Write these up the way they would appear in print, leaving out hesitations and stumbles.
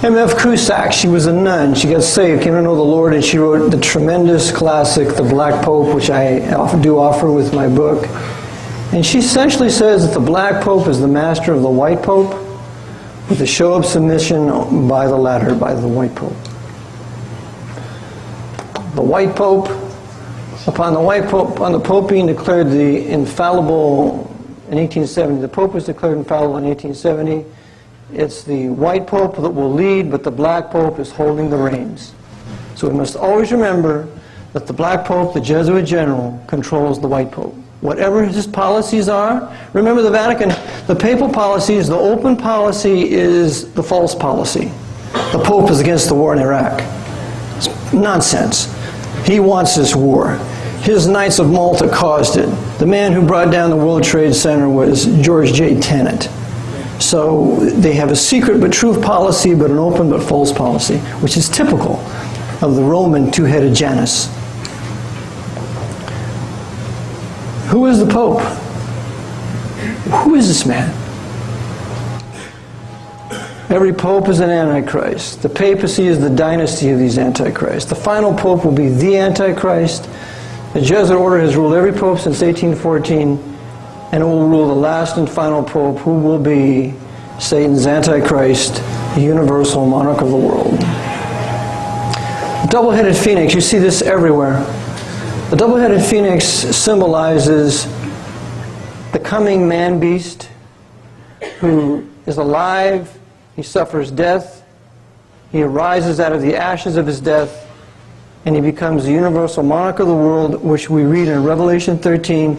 M.F. Cusack, she was a nun. She got saved, came to know the Lord, and she wrote the tremendous classic, The Black Pope, which I do offer with my book. And she essentially says that the Black Pope is the master of the White Pope, with a show of submission by the latter, by the White Pope. The White Pope, upon the Pope being declared the infallible in 1870, the Pope was declared infallible in 1870. It's the White Pope that will lead, but the Black Pope is holding the reins. So we must always remember that the Black Pope, the Jesuit general, controls the White Pope. Whatever his policies are, remember the Vatican, the papal policies, the open policy is the false policy. The Pope is against the war in Iraq. It's nonsense. He wants this war. His Knights of Malta caused it. The man who brought down the World Trade Center was George J. Tenet. So they have a secret but true policy, but an open but false policy, which is typical of the Roman two-headed Janus. Who is the Pope? Who is this man? Every Pope is an Antichrist. The papacy is the dynasty of these Antichrists. The final Pope will be the Antichrist. The Jesuit order has ruled every Pope since 1814, and it will rule the last and final Pope, who will be Satan's Antichrist, the universal monarch of the world. The double-headed phoenix, you see this everywhere. The double-headed phoenix symbolizes the coming man-beast who is alive, he suffers death, he arises out of the ashes of his death, and he becomes the universal monarch of the world, which we read in Revelation 13,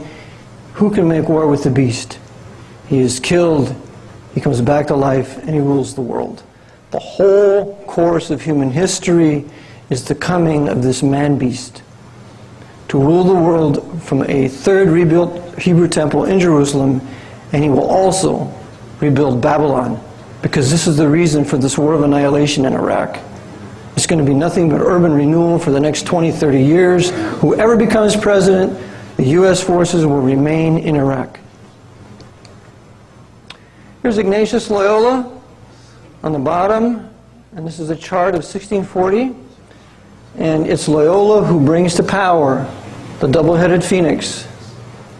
who can make war with the beast? He is killed, he comes back to life, and he rules the world. The whole course of human history is the coming of this man-beast to rule the world from a third rebuilt Hebrew temple in Jerusalem, and he will also rebuild Babylon, because this is the reason for this war of annihilation in Iraq. It's going to be nothing but urban renewal for the next 20, 30 years. Whoever becomes president, the U.S. forces will remain in Iraq. Here's Ignatius Loyola on the bottom, and this is a chart of 1640. And it's Loyola who brings to power the double-headed phoenix,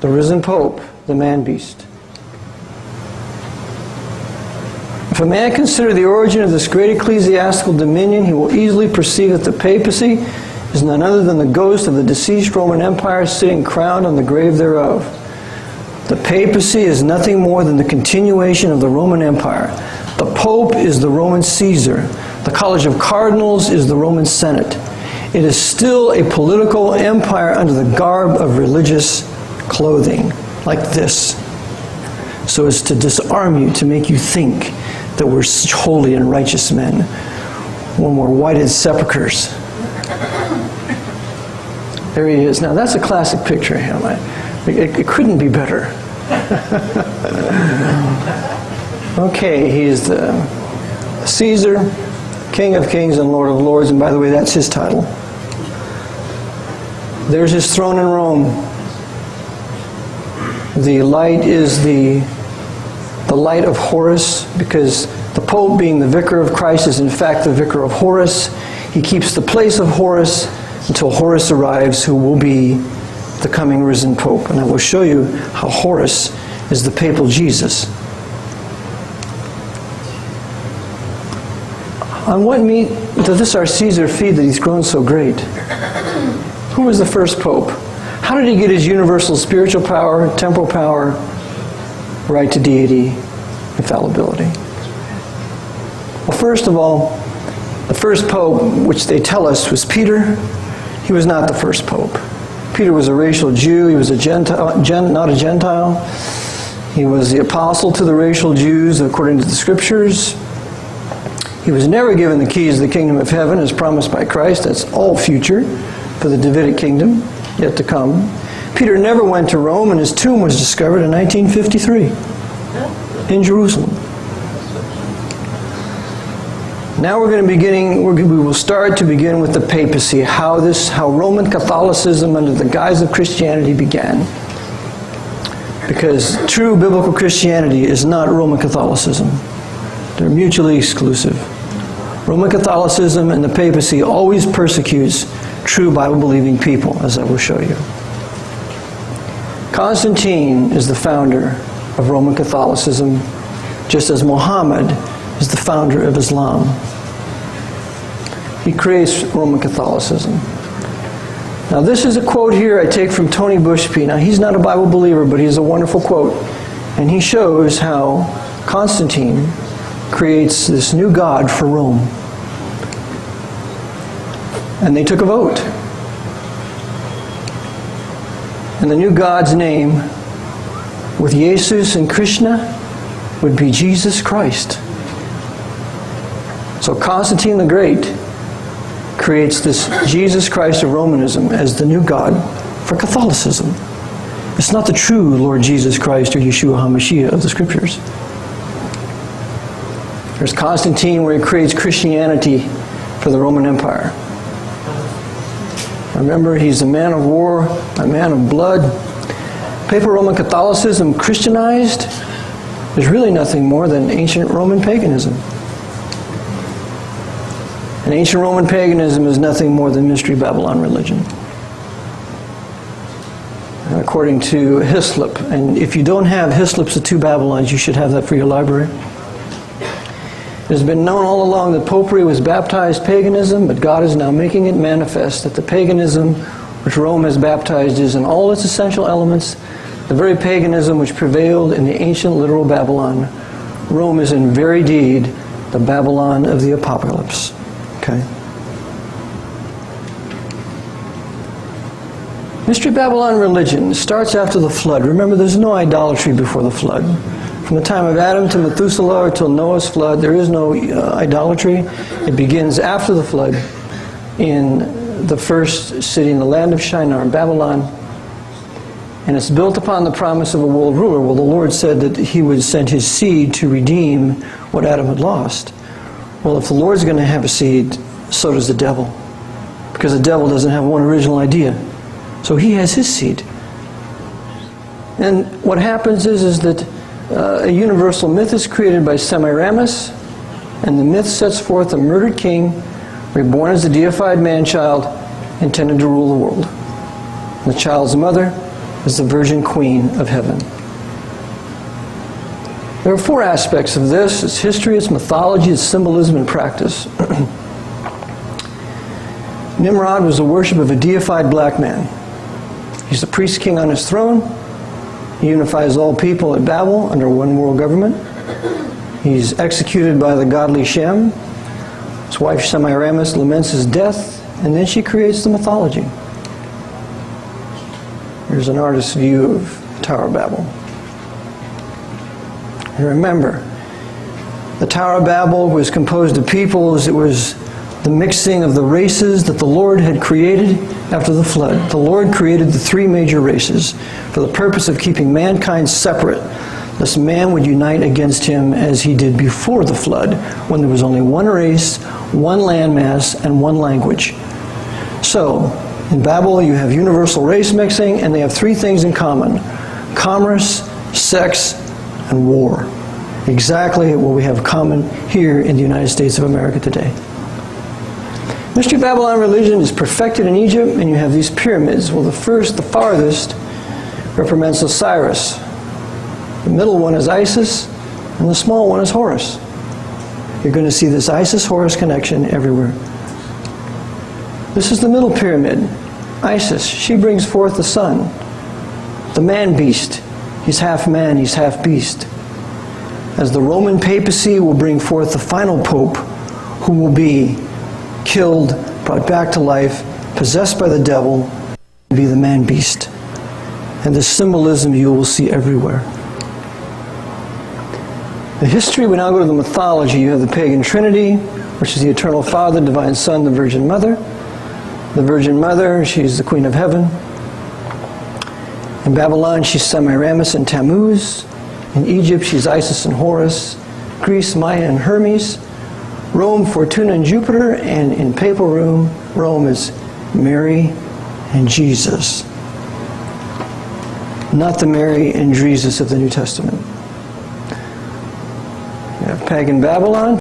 the risen Pope, the man-beast. If a man consider the origin of this great ecclesiastical dominion, he will easily perceive that the papacy is none other than the ghost of the deceased Roman Empire sitting crowned on the grave thereof. The papacy is nothing more than the continuation of the Roman Empire. The Pope is the Roman Caesar. The College of Cardinals is the Roman Senate. It is still a political empire under the garb of religious clothing, like this. So as to disarm you, to make you think that we're such holy and righteous men when we're whited sepulchres. There he is. Now that's a classic picture of him. It couldn't be better. Okay, he's the Caesar, King of Kings and Lord of Lords, and by the way, that's his title. There's his throne in Rome. The light is the light of Horus, because the Pope, being the vicar of Christ, is in fact the vicar of Horus. He keeps the place of Horus until Horus arrives, who will be the coming risen Pope. And I will show you how Horus is the papal Jesus. On what meat does this our Caesar feed that he's grown so great? Who was the first Pope? How did he get his universal spiritual power, temporal power, right to deity, infallibility? Well, first of all, the first Pope, which they tell us was Peter, he was not the first Pope. Peter was a racial Jew. He was a Gentile, not a Gentile. He was the apostle to the racial Jews according to the Scriptures. He was never given the keys of the kingdom of heaven as promised by Christ. That's all future for the Davidic kingdom yet to come. Peter never went to Rome, and his tomb was discovered in 1953 in Jerusalem. Now we will start to begin with the papacy, how Roman Catholicism under the guise of Christianity began. Because true biblical Christianity is not Roman Catholicism. They're mutually exclusive. Roman Catholicism and the papacy always persecutes true Bible-believing people, as I will show you. Constantine is the founder of Roman Catholicism, just as Muhammad is the founder of Islam. He creates Roman Catholicism. Now this is a quote here I take from Tony Bushby. Now he's not a Bible believer, but he's a wonderful quote. And he shows how Constantine creates this new god for Rome. And they took a vote. And the new god's name, with Jesus and Krishna, would be Jesus Christ. So Constantine the Great creates this Jesus Christ of Romanism as the new God for Catholicism. It's not the true Lord Jesus Christ or Yeshua HaMashiach of the Scriptures. There's Constantine, where he creates Christianity for the Roman Empire. Remember, he's a man of war, a man of blood. Papal Roman Catholicism, Christianized, is really nothing more than ancient Roman paganism. And ancient Roman paganism is nothing more than Mystery Babylon religion. According to Hislop, and if you don't have Hislop's The Two Babylons, you should have that for your library. It has been known all along that popery was baptized paganism, but God is now making it manifest that the paganism which Rome has baptized is, in all its essential elements, the very paganism which prevailed in the ancient literal Babylon. Rome is in very deed the Babylon of the Apocalypse. Okay. Mystery Babylon religion starts after the flood. Remember, there's no idolatry before the flood. From the time of Adam to Methuselah or till Noah's flood, there is no idolatry. It begins after the flood in the first city in the land of Shinar, Babylon. And it's built upon the promise of a world ruler. Well, the Lord said that he would send his seed to redeem what Adam had lost. Well, if the Lord's going to have a seed, so does the devil. Because the devil doesn't have one original idea. So he has his seed. And what happens is that a universal myth is created by Semiramis, and the myth sets forth a murdered king, reborn as a deified man-child, intended to rule the world. And the child's mother is the Virgin Queen of Heaven. There are four aspects of this. It's history, it's mythology, it's symbolism, and practice. Nimrod was the worship of a deified black man. He's the priest king on his throne. He unifies all people at Babel under one world government. He's executed by the godly Shem. His wife Semiramis laments his death, and then she creates the mythology. Here's an artist's view of the Tower of Babel. And remember, the Tower of Babel was composed of peoples. It was the mixing of the races that the Lord had created after the flood. The Lord created the three major races for the purpose of keeping mankind separate, lest man would unite against him as he did before the flood, when there was only one race, one landmass, and one language. So, in Babel you have universal race mixing, and they have three things in common: commerce, sex, and war. Exactly what we have common here in the United States of America today. Mystery Babylon religion is perfected in Egypt, and you have these pyramids. Well, the farthest, represents Osiris. The middle one is Isis, and the small one is Horus. You're going to see this Isis-Horus connection everywhere. This is the middle pyramid. Isis, she brings forth the sun. The man-beast, he's half man, he's half beast. As the Roman papacy will bring forth the final pope, who will be killed, brought back to life, possessed by the devil, and be the man-beast. And the symbolism you will see everywhere. The history, we now go to the mythology. You have the pagan Trinity, which is the Eternal Father, Divine Son, the Virgin Mother. The Virgin Mother, she's the Queen of Heaven. In Babylon, she's Semiramis and Tammuz. In Egypt, she's Isis and Horus. Greece, Maya and Hermes. Rome, Fortuna and Jupiter. And in Papal Rome is Mary and Jesus. Not the Mary and Jesus of the New Testament. You have pagan Babylon.